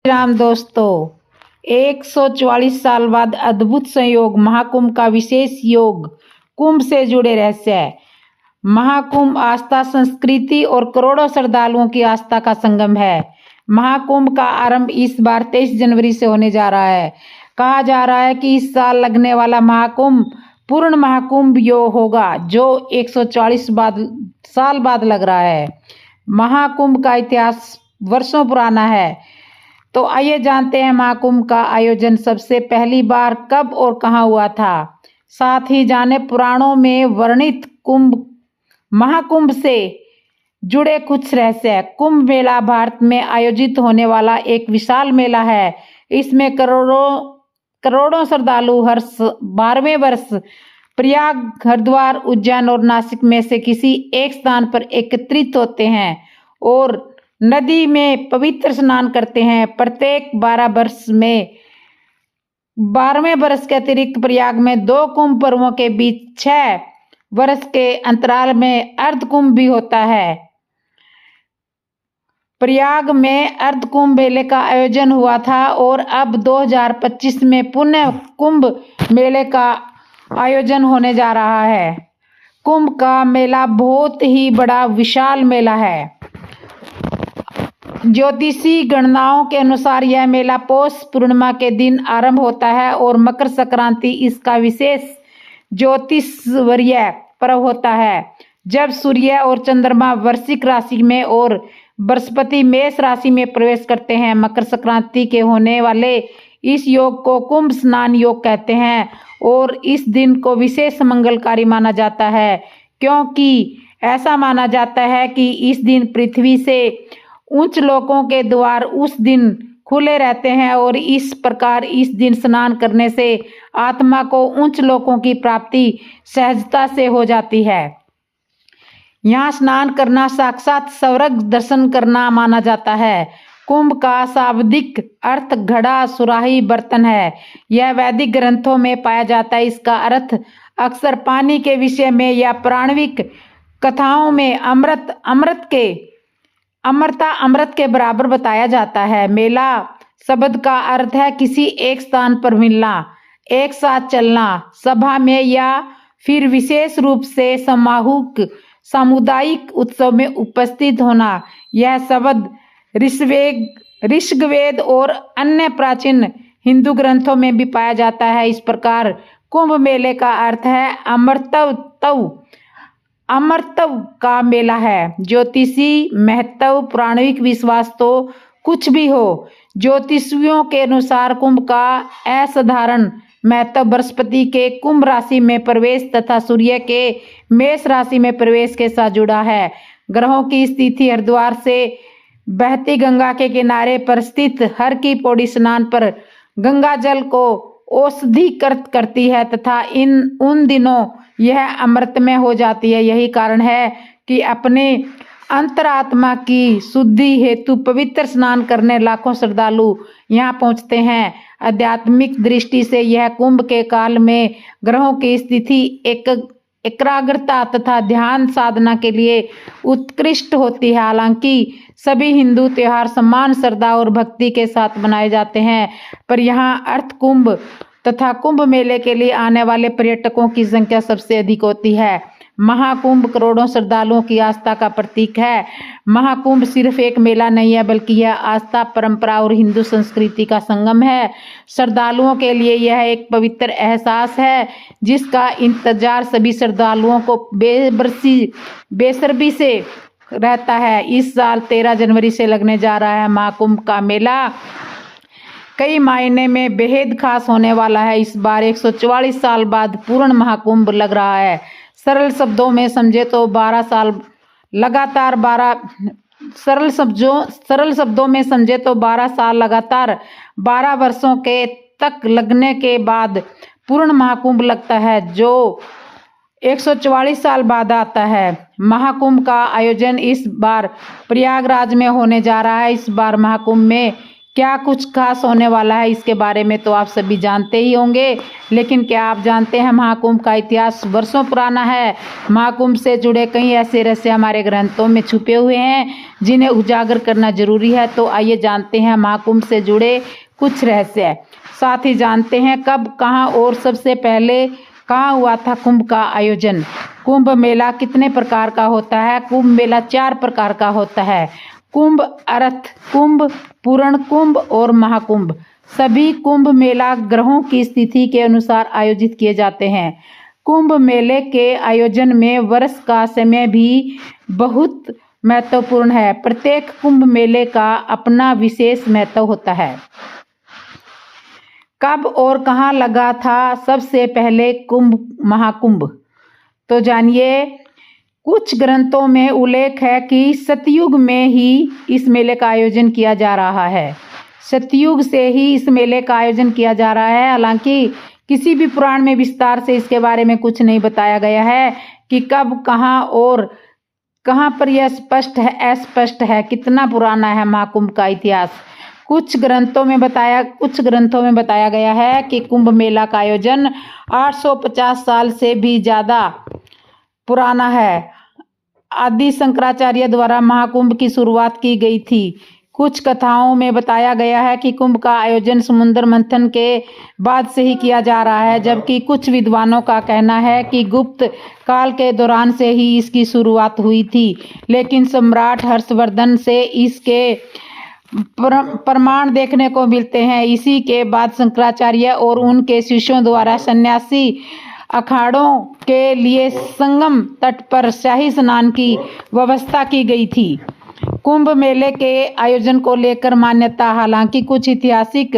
राम दोस्तों, 144 साल बाद अद्भुत संयोग महाकुंभ का विशेष योग। कुंभ से जुड़े रहस्य। महाकुंभ आस्था, संस्कृति और करोड़ों श्रद्धालुओं की आस्था का संगम है। महाकुंभ का आरंभ इस बार 23 जनवरी से होने जा रहा है। कहा जा रहा है कि इस साल लगने वाला महाकुंभ पूर्ण महाकुंभ योग होगा, जो 140 साल बाद लग रहा है। महाकुंभ का इतिहास वर्षों पुराना है। तो आइए जानते हैं महाकुंभ का आयोजन सबसे पहली बार कब और कहाँ हुआ था। साथ ही जाने पुराणों में वर्णित महाकुंभ से जुड़े कुछ रहस्य। कुंभ मेला भारत में आयोजित होने वाला एक विशाल मेला है। इसमें करोड़ों श्रद्धालु हर 12वें वर्ष प्रयाग, हरिद्वार, उज्जैन और नासिक में से किसी एक स्थान पर एकत्रित होते हैं और नदी में पवित्र स्नान करते हैं। प्रत्येक 12वें वर्ष के अतिरिक्त प्रयाग में 2 कुंभ पर्वों के बीच 6 वर्ष के अंतराल में अर्ध कुंभ भी होता है। प्रयाग में अर्ध कुंभ मेले का आयोजन हुआ था और अब 2025 में पुनः कुंभ मेले का आयोजन होने जा रहा है। कुंभ का मेला बहुत ही बड़ा विशाल मेला है। ज्योतिषी गणनाओं के अनुसार यह मेला पौष पूर्णिमा के दिन आरंभ होता है और मकर संक्रांति इसका विशेष ज्योतिषवर्य पर्व होता है, जब सूर्य और चंद्रमा वृश्चिक राशि में और बृहस्पति मेष राशि में प्रवेश करते हैं। मकर संक्रांति के होने वाले इस योग को कुंभ स्नान योग कहते हैं और इस दिन को विशेष मंगलकारी माना जाता है, क्योंकि ऐसा माना जाता है कि इस दिन पृथ्वी से उच्च लोकों के द्वार उस दिन खुले रहते हैं और इस प्रकार इस दिन स्नान करने से आत्मा को उच्च लोकों की प्राप्ति सहजता से हो जाती है। यहाँ स्नान करना साक्षात स्वर्ग दर्शन करना माना जाता है। कुंभ का शाब्दिक अर्थ घड़ा, सुराही, बर्तन है। यह वैदिक ग्रंथों में पाया जाता है। इसका अर्थ अक्सर पानी के विषय में या पौराणिक कथाओं में अमृत के बराबर बताया जाता है। मेला शब्द का अर्थ है किसी एक स्थान पर मिलना, एक साथ चलना, सभा में या फिर विशेष रूप से सामुदायिक उत्सव में उपस्थित होना। यह शब्द ऋग्वेद और अन्य प्राचीन हिंदू ग्रंथों में भी पाया जाता है। इस प्रकार कुंभ मेले का अर्थ है अमरत्व का मेला है। ज्योतिषी महत्व, पौराणिक विश्वास तो कुछ भी हो, ज्योतिषियों के अनुसार कुंभ का असाधारण महत्व बृहस्पति के कुंभ राशि में प्रवेश तथा सूर्य के मेष राशि में प्रवेश के साथ जुड़ा है। ग्रहों की स्थिति हरिद्वार से बहती गंगा के किनारे पर स्थित हर की पौड़ी स्नान पर गंगा जल को औषधिकृत करती है तथा उन दिनों यह अमृतमय हो जाती है। यही कारण है कि अपने अंतरात्मा की शुद्धि हेतु पवित्र स्नान करने लाखों श्रद्धालु यहाँ पहुँचते हैं। आध्यात्मिक दृष्टि से यह कुंभ के काल में ग्रहों की स्थिति एकाग्रता तथा ध्यान साधना के लिए उत्कृष्ट होती है। हालांकि सभी हिंदू त्योहार समान श्रद्धा और भक्ति के साथ मनाए जाते हैं, पर यहाँ अर्थ कुंभ तथा कुंभ मेले के लिए आने वाले पर्यटकों की संख्या सबसे अधिक होती है। महाकुंभ करोड़ों श्रद्धालुओं की आस्था का प्रतीक है। महाकुंभ सिर्फ एक मेला नहीं है, बल्कि यह आस्था, परंपरा और हिंदू संस्कृति का संगम है। श्रद्धालुओं के लिए यह एक पवित्र एहसास है जिसका इंतजार सभी श्रद्धालुओं को बेसब्री से रहता है। इस साल 13 जनवरी से लगने जा रहा है महाकुंभ का मेला कई मायने में बेहद खास होने वाला है। इस बार 144 साल बाद पूर्ण महाकुंभ लग रहा है। सरल शब्दों में समझे तो 12 साल लगातार 12 वर्षों के तक लगने के बाद पूर्ण महाकुंभ लगता है, जो 144 साल बाद आता है। महाकुंभ का आयोजन इस बार प्रयागराज में होने जा रहा है। इस बार महाकुंभ में क्या कुछ खास होने वाला है इसके बारे में तो आप सभी जानते ही होंगे, लेकिन क्या आप जानते हैं महाकुंभ का इतिहास वर्षों पुराना है। महाकुंभ से जुड़े कई ऐसे रहस्य हमारे ग्रंथों में छुपे हुए हैं जिन्हें उजागर करना जरूरी है। तो आइए जानते हैं महाकुंभ से जुड़े कुछ रहस्य। साथ ही जानते हैं कब, कहाँ और सबसे पहले कहाँ हुआ था कुंभ का आयोजन। कुंभ मेला कितने प्रकार का होता है। कुंभ मेला 4 प्रकार का होता है। कुंभ, अर्थ कुंभ, पूर्ण कुंभ और महाकुंभ। सभी कुंभ मेला ग्रहों की स्थिति के अनुसार आयोजित किए जाते हैं। कुंभ मेले के आयोजन में वर्ष का समय भी बहुत महत्वपूर्ण है। प्रत्येक कुंभ मेले का अपना विशेष महत्व होता है। कब और कहाँ लगा था सबसे पहले कुंभ, महाकुंभ, तो जानिए। कुछ ग्रंथों में उल्लेख है कि सतयुग में ही इस मेले का आयोजन किया जा रहा है। सतयुग से ही इस मेले का आयोजन किया जा रहा है। हालांकि किसी भी पुराण में विस्तार से इसके बारे में कुछ नहीं बताया गया है कि कब, कहाँ और कहाँ पर यह स्पष्ट है, अस्पष्ट है कितना पुराना है महाकुंभ का इतिहास। कुछ ग्रंथों में बताया गया है कि कुंभ मेला का आयोजन 850 साल से भी ज़्यादा पुराना है। आदि शंकराचार्य द्वारा महाकुंभ की शुरुआत की गई थी। कुछ कथाओं में बताया गया है कि कुंभ का आयोजन समुद्र मंथन के बाद से ही किया जा रहा है, जबकि कुछ विद्वानों का कहना है कि गुप्त काल के दौरान से ही इसकी शुरुआत हुई थी। लेकिन सम्राट हर्षवर्धन से इसके प्रमाण देखने को मिलते हैं। इसी के बाद शंकराचार्य और उनके शिष्यों द्वारा सन्यासी अखाड़ों के लिए संगम तट पर शाही स्नान की व्यवस्था की गई थी। कुंभ मेले के आयोजन को लेकर मान्यता, हालांकि कुछ ऐतिहासिक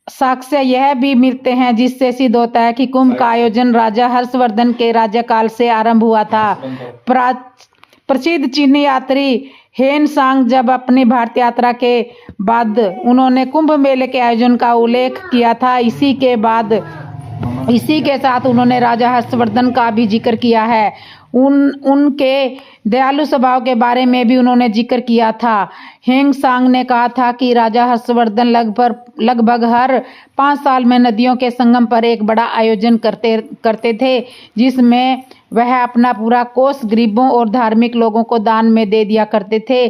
साक्ष्य यह भी मिलते हैं जिससे सिद्ध होता है कि कुंभ का आयोजन राजा हर्षवर्धन के राज्यकाल से आरंभ हुआ था। प्रसिद्ध चीनी यात्री हेन सांग जब अपनी भारत यात्रा के बाद उन्होंने कुंभ मेले के आयोजन का उल्लेख किया था। इसी के साथ उन्होंने राजा हर्षवर्धन का भी जिक्र किया है। उनके दयालु स्वभाव के बारे में भी उन्होंने जिक्र किया था। हेंग सांग ने कहा था कि राजा हर्षवर्धन लगभग हर 5 साल में नदियों के संगम पर एक बड़ा आयोजन करते थे, जिसमें वह अपना पूरा कोष गरीबों और धार्मिक लोगों को दान में दे दिया करते थे।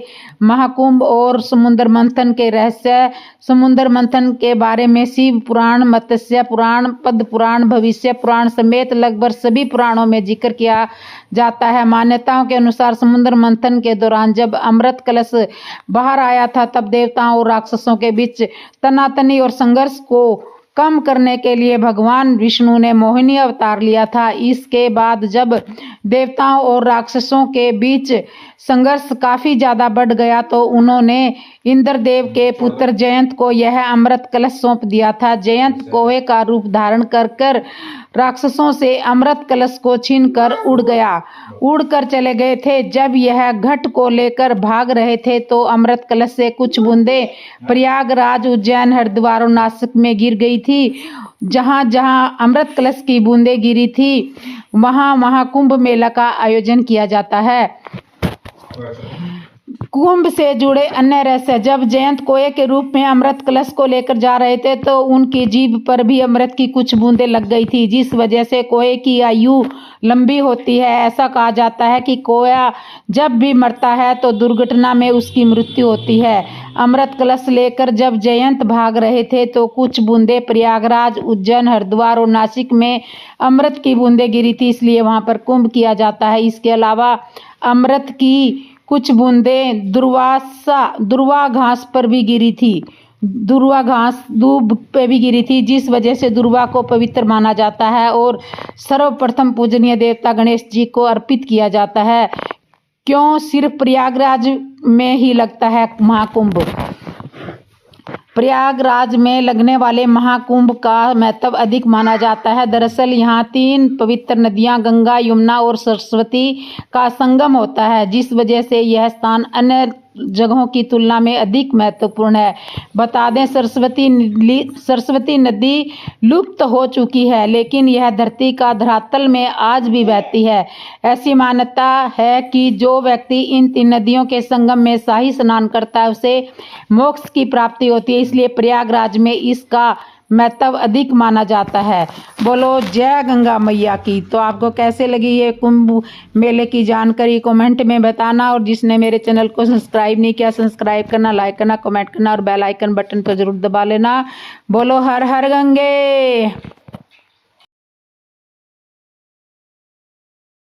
महाकुंभ और समुद्र मंथन के रहस्य। समुद्र मंथन के बारे में शिव पुराण, मत्स्य पुराण, पद्म पुराण, भविष्य पुराण समेत लगभग सभी पुराणों में जिक्र किया जाता है। मान्यताओं के अनुसार समुद्र मंथन के दौरान जब अमृत कलश बाहर आया था, तब देवताओं और राक्षसों के बीच तनातनी और संघर्ष को कम करने के लिए भगवान विष्णु ने मोहिनी अवतार लिया था। इसके बाद जब देवताओं और राक्षसों के बीच संघर्ष काफी ज्यादा बढ़ गया तो उन्होंने इंद्रदेव के पुत्र जयंत को यह अमृत कलश सौंप दिया था। जयंत कोहे का रूप धारण कर राक्षसों से अमृत कलश को छीनकर उड़कर चले गए थे। जब यह घट को लेकर भाग रहे थे तो अमृत कलश से कुछ बूंदे प्रयागराज, उज्जैन, हरिद्वार और नासिक में गिर गई थी। जहां जहां अमृत कलश की बूंदें गिरी थी वहां कुंभ मेला का आयोजन किया जाता है। कुंभ से जुड़े अन्य रहस्य। जब जयंत कोहे के रूप में अमृत कलश को लेकर जा रहे थे तो उनकी जीभ पर भी अमृत की कुछ बूंदें लग गई थी, जिस वजह से कोहे की आयु लंबी होती है। ऐसा कहा जाता है कि कोया जब भी मरता है तो दुर्घटना में उसकी मृत्यु होती है। अमृत कलश लेकर जब जयंत भाग रहे थे तो कुछ बूंदें प्रयागराज, उज्जैन, हरिद्वार और नासिक में अमृत की बूंदें गिरी थी, इसलिए वहां पर कुंभ किया जाता है। इसके अलावा अमृत की कुछ बूंदें दुर्वा घास पर भी गिरी थी, दूब पे भी गिरी थी, जिस वजह से दुर्वा को पवित्र माना जाता है और सर्वप्रथम पूजनीय देवता गणेश जी को अर्पित किया जाता है। क्यों सिर्फ प्रयागराज में ही लगता है महाकुंभ? प्रयागराज में लगने वाले महाकुंभ का महत्व अधिक माना जाता है। दरअसल यहाँ 3 पवित्र नदियाँ गंगा, यमुना और सरस्वती का संगम होता है, जिस वजह से यह स्थान अन्य जगहों की तुलना में अधिक महत्वपूर्ण है। बता दें, सरस्वती नदी लुप्त हो चुकी है, लेकिन यह धरती का धरातल में आज भी बहती है। ऐसी मान्यता है कि जो व्यक्ति इन 3 नदियों के संगम में शाही स्नान करता है उसे मोक्ष की प्राप्ति होती है, इसलिए प्रयागराज में इसका महत्व अधिक माना जाता है। बोलो जय गंगा मैया की। तो आपको कैसे लगी ये कुंभ मेले की जानकारी कमेंट में बताना, और जिसने मेरे चैनल को सब्सक्राइब नहीं किया सब्सक्राइब करना, लाइक करना, कमेंट करना और बेल आइकन बटन पर जरूर दबा लेना। बोलो हर हर गंगे।